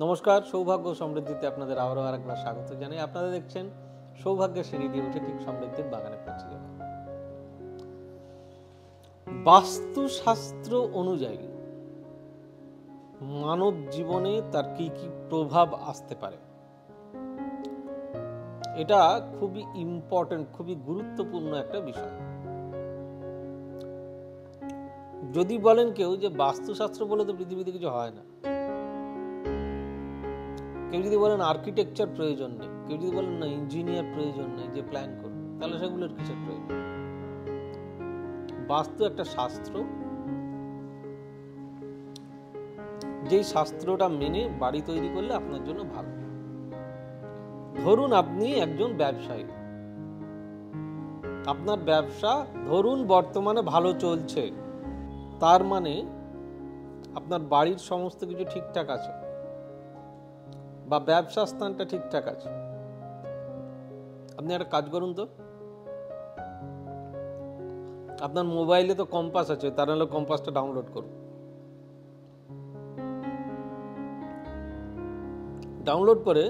নমস্কার, সৌভাগ্য সমৃদ্ধিতে আপনাদের আবারও আরেকবার স্বাগত জানাই। আপনারা দেখছেন সৌভাগ্যের সিঁড়ি দিয়ে উঠে ঠিক সমৃদ্ধির বাগানে পৌঁছে যাবে। বাস্তুশাস্ত্র অনুযায়ী মানব জীবনে তার কি কি প্রভাব আসতে পারে, এটা খুবই ইম্পর্টেন্ট, খুবই গুরুত্বপূর্ণ একটা বিষয়। যদি বলেন কেউ যে বাস্তুশাস্ত্র বলে তো পৃথিবীতে কিছু হয় না, কেউ যদি বলেন আর্কিটেকচার প্রয়োজন নেই, কেউ যদি বলেন না ইঞ্জিনিয়ার প্রয়োজন নেই যে প্ল্যান করবে, তাহলে সেগুলোর কিসের প্রয়োজন? বাস্তু একটা শাস্ত্র, যেই শাস্ত্রটা মেনে বাড়ি তৈরি করলে আপনার জন্য ভালো। ধরুন আপনি একজন ব্যবসায়ী, আপনার ব্যবসা ধরুন বর্তমানে ভালো চলছে, তার মানে আপনার বাড়ির সমস্ত কিছু ঠিকঠাক আছে বা ব্যবসা স্থানটা ঠিকঠাক আছে। আপনি একটা কাজ করুন তো, আপনার মোবাইলে তো কম্পাস আছে, তার নাহলে কম্পাসটা ডাউনলোড করুন। ডাউনলোড করে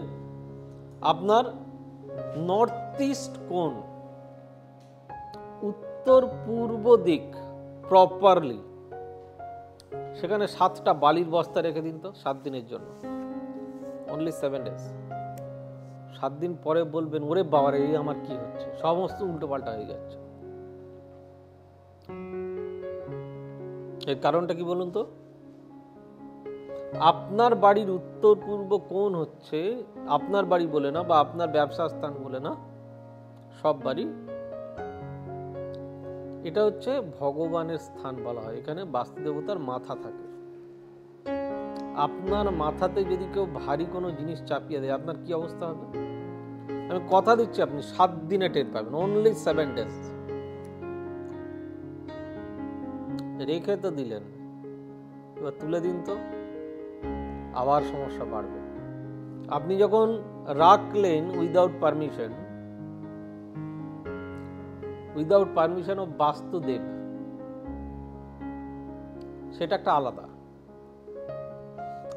আপনার নর্থ ইস্ট কোণ, উত্তর পূর্ব দিক প্রপারলি, সেখানে 7টা বালির বস্তা রেখে দিন তো 7 দিনের জন্য, অনলি 7 days। 7 দিন পরে বলবেন ওরে বাবা রে, এই আমার কি হচ্ছে, সমস্ত উল্টো পাল্টা হয়ে যাচ্ছে। এর কারণটা কি বলুন তো? আপনার বাড়ির উত্তর পূর্ব কোণ হচ্ছে, আপনার বাড়ি বলে না বা আপনার ব্যবসা স্থান বলে না, সব বাড়ি, এটা হচ্ছে ভগবানের স্থান বলা হয়। এখানে বাস্তু দেবতার মাথা থাকে। আপনার মাথাতে যদি কেউ ভারী কোনো জিনিস চাপিয়ে দেয়, আপনার কি অবস্থা হবে? আমি কথা দিচ্ছি আপনি 7 দিনে টের পাবেন, অনলি 7 days। রেখে তো দিলেন, এবার তুলে দিন তো, আবার সমস্যা বাড়বে। আপনি যখন রাখলেন উইদাউট পারমিশন অফ বাস্তুদেব, সেটা একটা আলাদা।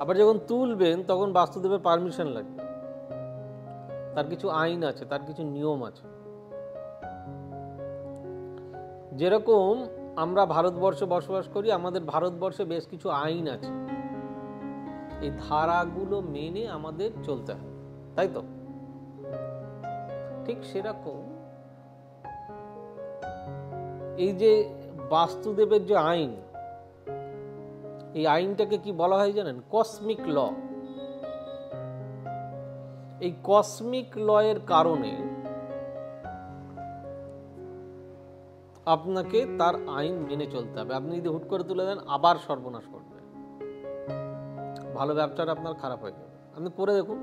আবার যখন তুলবেন তখন বাস্তুদেবের পারমিশন লাগবে, তার কিছু আইন আছে, তার কিছু নিয়ম আছে। যেরকম আমরা ভারতবর্ষে বসবাস করি, আমাদের ভারতবর্ষে বেশ কিছু আইন আছে, এই ধারাগুলো মেনে আমাদের চলতে হয়, তাই তো? ঠিক সেরকম এই যে বাস্তুদেবের যে আইন, এই আইনটাকে কি বলা হয় জানেন? কসমিক ল। এই কসমিক ল এর কারণে আপনাকে তার আইন মেনে চলতে হবে। আপনি যদি হুট করে তুলে দেন, আবার সর্বনাশ করবে, ভালো ব্যবসাটা আপনার খারাপ হয়ে যাবে। আপনি করে দেখুন।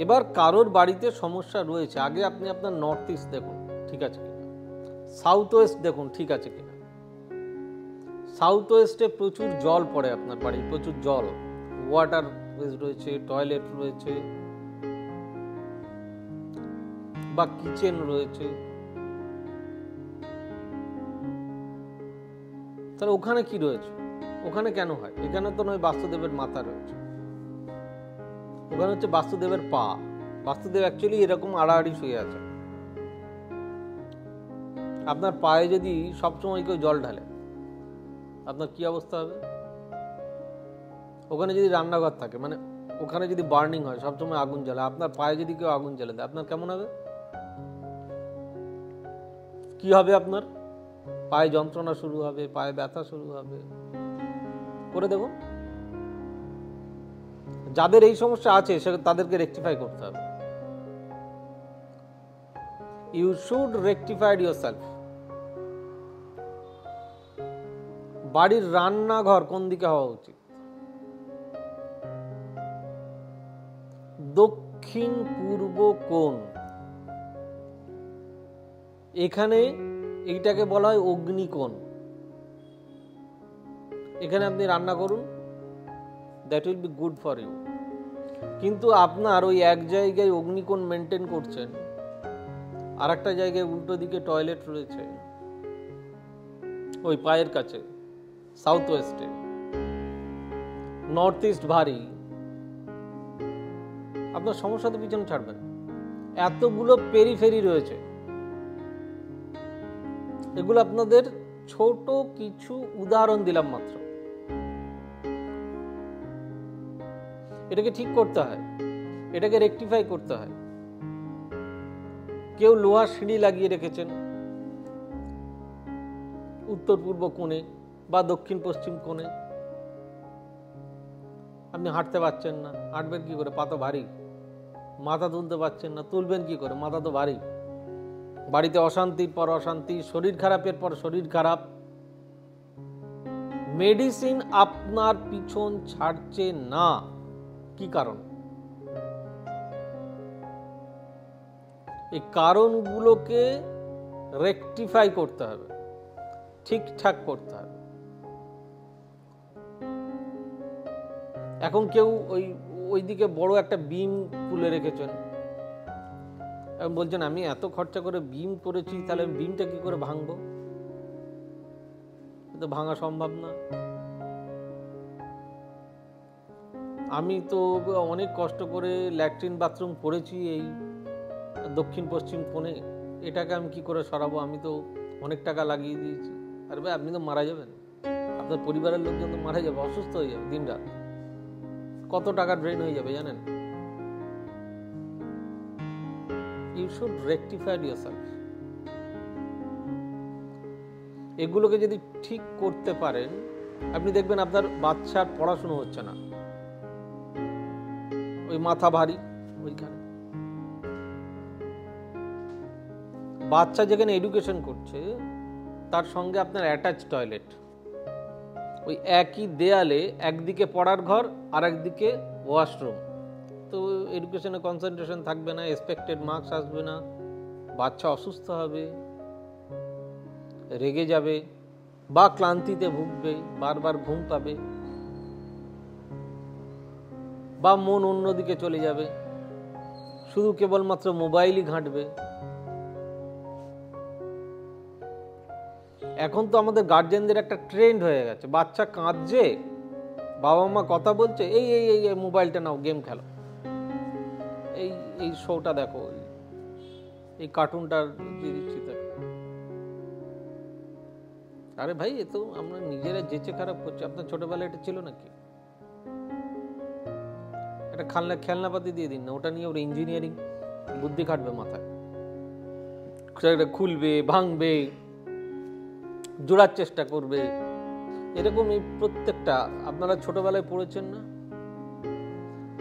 এবার কারোর বাড়িতে সমস্যা রয়েছে, আগে আপনি আপনার নর্থ ইস্ট দেখুন ঠিক আছে কিনা, সাউথ ওয়েস্ট দেখুন ঠিক আছে কিনা। সাউথ ওয়েস্টে প্রচুর জল পড়ে, আপনার বাড়ি প্রচুর জল, ওয়াটার রয়েছে, টয়লেট রয়েছে বা কিচেন রয়েছে, তাহলে ওখানে কি রয়েছে? ওখানে কেন হয়? এখানে তো নয় বাস্তুদেবের মাথা রয়েছে, ওখানে হচ্ছে বাস্তুদেবের পা। বাস্তুদেব অ্যাকচুয়ালি এরকম আড়াআড়ি শুয়ে আছে। আপনার পায়ে যদি সবসময় কেউ জল ঢালে, আপনার কি অবস্থা হবে? ওখানে যদি রান্নাঘর থাকে, মানে ওখানে যদি বার্নিং হয়, সবসময় আগুন জ্বালে, আপনার পায়ে যদি কেউ আগুন জ্বালে দেয়, আপনার কেমন হবে? কি হবে? আপনার পায়ে যন্ত্রণা শুরু হবে, পায়ে ব্যথা শুরু হবে। করে দেখুন। যাদের এই সমস্যা আছে তাদেরকে রেকটিফাই করতে হবে। You should rectify yourself. বাড়ির রান্নাঘর কোন দিকে হওয়া উচিত? দক্ষিণ পূর্ব কোণ। এখানে এইটাকে বলা হয় অগ্নিকোণ। এখানে আপনি রান্না করুন, that will be good for you. কিন্তু আপনার ওই এক জায়গায় অগ্নিকোণ মেনটেন করছেন, আর একটা জায়গায় উল্টো দিকে টয়লেট রয়েছে, ওই পায়ের কাছে, সাউথ ওয়েস্টে, নর্থ ইস্ট ভারী, আপনার সমস্যা তো পিছনে ছাড়বেন। এতগুলো পেরিফেরি রয়েছে, এগুলো আপনাদের ছোট কিছু উদাহরণ দিলাম মাত্র। এটাকে ঠিক করতে হয়, এটাকে রেকটিফাই করতে হয়। কেউ লোহার সিঁড়ি লাগিয়ে রেখেছেন উত্তর পূর্ব কোণে বা দক্ষিণ পশ্চিম কোণে, আপনি হাঁটতে পারছেন না, হাঁটবেন কি করে, পা তো ভারী। মাথা তুলতে পারছেন না, তুলবেন কি করে, মাথা তো ভারী। বাড়িতে অশান্তির পর অশান্তি, শরীর খারাপের পর শরীর খারাপ। মেডিসিন আপনার পিছন ছাড়ছে না, কি কারণ? এই কারণগুলোকে রেকটিফাই করতে হবে, ঠিকঠাক করতে হবে। এখন কেউ ওইদিকে বড় একটা বিম তুলে রেখেছেন, বলছেন আমি এত খরচা করে বিম করেছি, তাহলে বিমটা কি করে ভাঙবো? তো ভাঙা সম্ভব না। আমি তো অনেক কষ্ট করে ল্যাট্রিন বাথরুম করেছি এই দক্ষিণ পশ্চিম কোণে, এটাকে আমি কি করে সরাবো? আমি তো অনেক টাকা লাগিয়ে দিয়েছি। আরে ভাই, আপনি তো মারা যাবেন, আপনার পরিবারের লোকজন তো মারা যাবে, অসুস্থ হয়ে যাবে দিন রাত। কত টাকা ড্রেন হয়ে যাবে জানেন? You should rectify yourself. এগুলোকে যদি ঠিক করতে পারেন, আপনি দেখবেন আপনার বাচ্চার পড়াশোনা হচ্ছে না, ওই মাথা ভারী ওইখানে। বাচ্চা যেখানে এডুকেশন করছে তার সঙ্গে আপনার অ্যাটাচ টয়লেট, ওই একই দেয়ালে একদিকে পড়ার ঘর আর একদিকে ওয়াশরুম। তো এডুকেশনে কনসেন্ট্রেশন থাকবে না, এক্সপেক্টেড মার্কস আসবে না, বাচ্চা অসুস্থ হবে, রেগে যাবে বা ক্লান্তিতে ভুগবে, বারবার ঘুম পাবে বা মন অন্যদিকে চলে যাবে, শুধু কেবলমাত্র মোবাইলই ঘাঁটবে। এখন তো আমাদের গার্জেনদের একটা ট্রেন্ড হয়ে গেছে, বাচ্চা কাঁদছে, বাবা মা কথা বলছে, এই এই এই মোবাইলটা নাও, গেম খেলো, এই এই শোটা দেখো, এই কার্টুনটা দিয়ে দিচ্ছি দেখো। আরে ভাই, এ তো আমরা নিজেরা যেচে খারাপ করছি। আপনার ছোটবেলায় এটা ছিল নাকি? একটা খেলনাপাতি দিয়ে দিন না, ওটা নিয়ে ওর ইঞ্জিনিয়ারিং বুদ্ধি খাটবে মাথায়, খুলবে, ভাঙবে, জোড়ার চেষ্টা করবে। এরকম এই প্রত্যেকটা আপনারা ছোটবেলায় পড়েছেন না?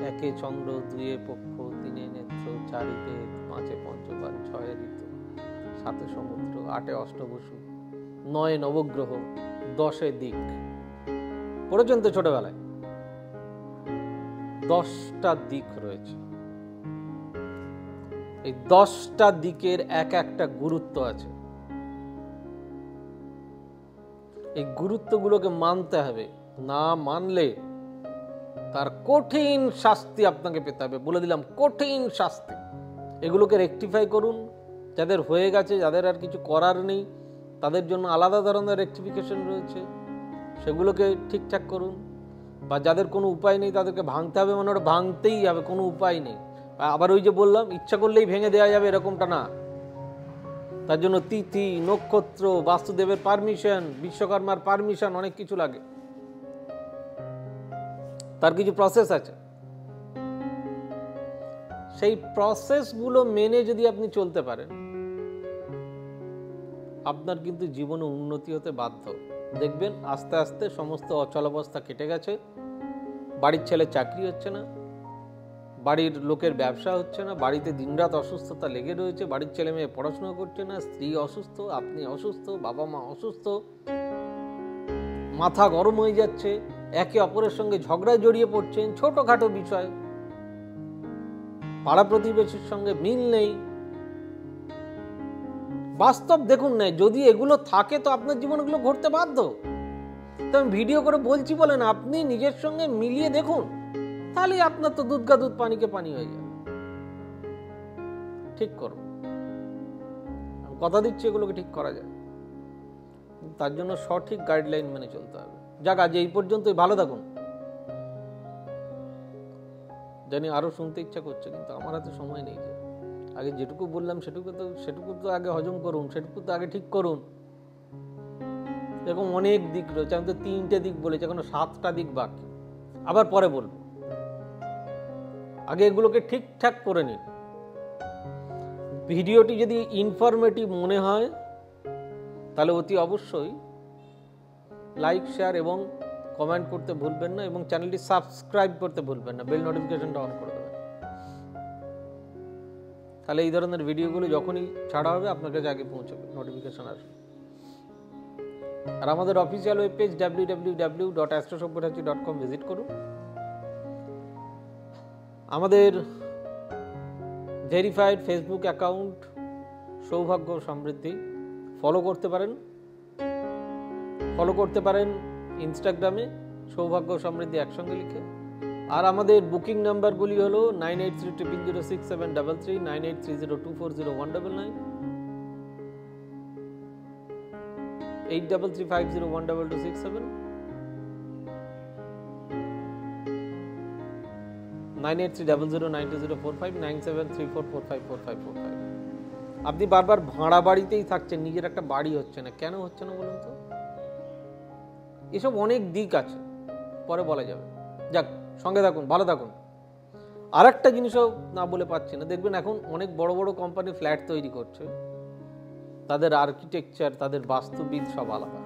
একে চন্দ্র, দুয়ে পক্ষ, তিনে নেত্র, চারি বেদ, পাঁচে পঞ্চবান, ছয়ে ঋতু, সাতে সমুদ্র, আটে অষ্টবসু, নয়ে নবগ্রহ, দশে দিক। পড়েছেন তো ছোটবেলায়? 10টা দিক রয়েছে। এই 10টা দিকের এক একটা গুরুত্ব আছে। এই গুরুত্বগুলোকে মানতে হবে, না মানলে তার কঠিন শাস্তি আপনাকে পেতে হবে। বলে দিলাম, কঠিন শাস্তি। এগুলোকে রেকটিফাই করুন। যাদের হয়ে গেছে, যাদের আর কিছু করার নেই, তাদের জন্য আলাদা ধরনের রেকটিফিকেশন রয়েছে, সেগুলোকে ঠিকঠাক করুন। বা যাদের কোনো উপায় নেই, তাদেরকে ভাঙতে হবে, মানে ওটা ভাঙতেই হবে, কোনো উপায় নেই। আবার ওই যে বললাম, ইচ্ছা করলেই ভেঙে দেওয়া যাবে এরকমটা না। তার জন্য তিথি, নক্ষত্র, বাস্তুদেবের পারমিশন, বিশ্বকর্মার পারমিশন, অনেক কিছু লাগে, তার কিছু প্রসেস আছে। সেই প্রসেসগুলো মেনে যদি আপনি চলতে পারেন, আপনার কিন্তু জীবনে উন্নতি হতে বাধ্য। দেখবেন আস্তে আস্তে সমস্ত অচলাবস্থা কেটে গেছে, বাড়ির ছেলে চাকরি হচ্ছে না, বাড়ির লোকের ব্যবসা হচ্ছে না, বাড়িতে দিনরাত অসুস্থতা লেগে রয়েছে, বাড়ির ছেলে মেয়ে পড়াশোনা করছে না, স্ত্রী অসুস্থ, আপনি অসুস্থ, বাবা মা অসুস্থ, মাথা গরম হয়ে যাচ্ছে, একে অপরের সঙ্গে ঝগড়ায় জড়িয়ে পড়ছেন ছোটখাটো বিষয়, পাড়া প্রতিবেশীর সঙ্গে মিল নেই। বাস্তব দেখুন না, যদি এগুলো থাকে তো আপনার জীবনে এগুলো ঘটতে বাধ্য। তো আমি ভিডিও করে বলছি বলে না, আপনি নিজের সঙ্গে মিলিয়ে দেখুন, তাহলে আপনার তো দুধ গা দুধ, পানিকে পানি হয়ে যাবে। ঠিক করুন, আমি কথা দিচ্ছি এগুলোকে ঠিক করা যায়। তার জন্য সঠিক গাইডলাইন মেনে চলতে হবে। যাক, আজ এই পর্যন্তই। ভালো থাকুন। জানি আরও শুনতে ইচ্ছা করছে, কিন্তু আমার হাতে সময় নেই। যে আগে যেটুকু বললাম সেটুকু তো আগে হজম করুন, সেটুকু তো আগে ঠিক করুন। এরকম অনেক দিক রয়েছে, আমি তো 3টে দিক বলেছি, এখনো 7টা দিক বাকি, আবার পরে বলবো। আগে এগুলোকে ঠিকঠাক করে নিন। ভিডিওটি যদি ইনফরমেটিভ মনে হয় তাহলে অতি অবশ্যই লাইক, শেয়ার এবং কমেন্ট করতে ভুলবেন না, এবং চ্যানেলটি সাবস্ক্রাইব করতে ভুলবেন না, বেল নোটিফিকেশনটা অন করে দেবেন। তাহলে এই ধরনের ভিডিওগুলো যখনই ছাড়া হবে আপনার কাছে আগে পৌঁছবে, নোটিফিকেশন আসবে। আর আমাদের official web page www.astrosabbothachi.com visit করুন। আমাদের ভেরিফাইড ফেসবুক অ্যাকাউন্ট সৌভাগ্য সমৃদ্ধি ফলো করতে পারেন ইনস্টাগ্রামে সৌভাগ্য সমৃদ্ধি একসঙ্গে লিখে। আর আমাদের বুকিং নাম্বারগুলি হলো 9830067733, 9830240199, 8335012267, 9830092045, 9734454545। আপনি বারবার ভাড়া বাড়িতেই থাকছেন, নিজের একটা বাড়ি হচ্ছে না, কেন হচ্ছে না বলুন তো? এসব অনেক দিক আছে, পরে বলা যাবে। যাক, সঙ্গে থাকুন, ভালো থাকুন। আর একটা জিনিসও না বলে পাচ্ছি না, দেখবেন এখন অনেক বড় বড় কোম্পানি ফ্ল্যাট তৈরি করছে, তাদের আর্কিটেকচার, তাদের বাস্তুবিদ সব আলাদা।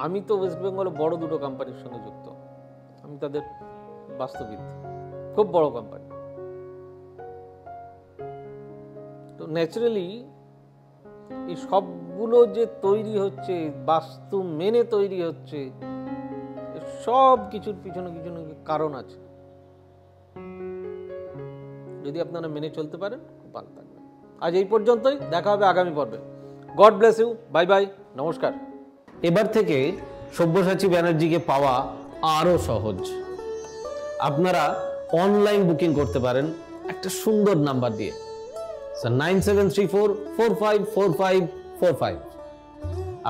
আমি তো ওয়েস্ট বেঙ্গলে বড় 2টো কোম্পানির সঙ্গে যুক্ত, আমি তাদের বাস্তুবিদ, খুব বড় কোম্পানি। তো ন্যাচারালি এই সবগুলো যে তৈরি হচ্ছে, বাস্তু মেনে তৈরি হচ্ছে, সব কিছুর পিছনে কারণ আছে। যদি আপনারা মেনে চলতে পারেন খুব ভালো থাকবে। আজ এই পর্যন্তই, দেখা হবে আগামী পর্বে। God bless you, bye bye, নমস্কার। এবার থেকে সব্যসাচী ব্যানার্জিকে পাওয়া আরো সহজ। আপনারা অনলাইন বুকিং করতে পারেন একটা সুন্দর নাম্বার দিয়ে, 9734454545।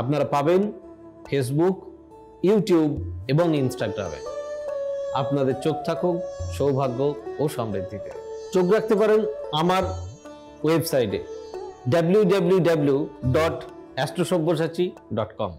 আপনারা পাবেন ফেসবুক, ইউটিউব এবং ইনস্টাগ্রামে। আপনাদের চোখ থাকুক সৌভাগ্য ও সমৃদ্ধিতে। চোখ রাখতে পারেন আমার ওয়েবসাইটে www.astrosabbothachi.com।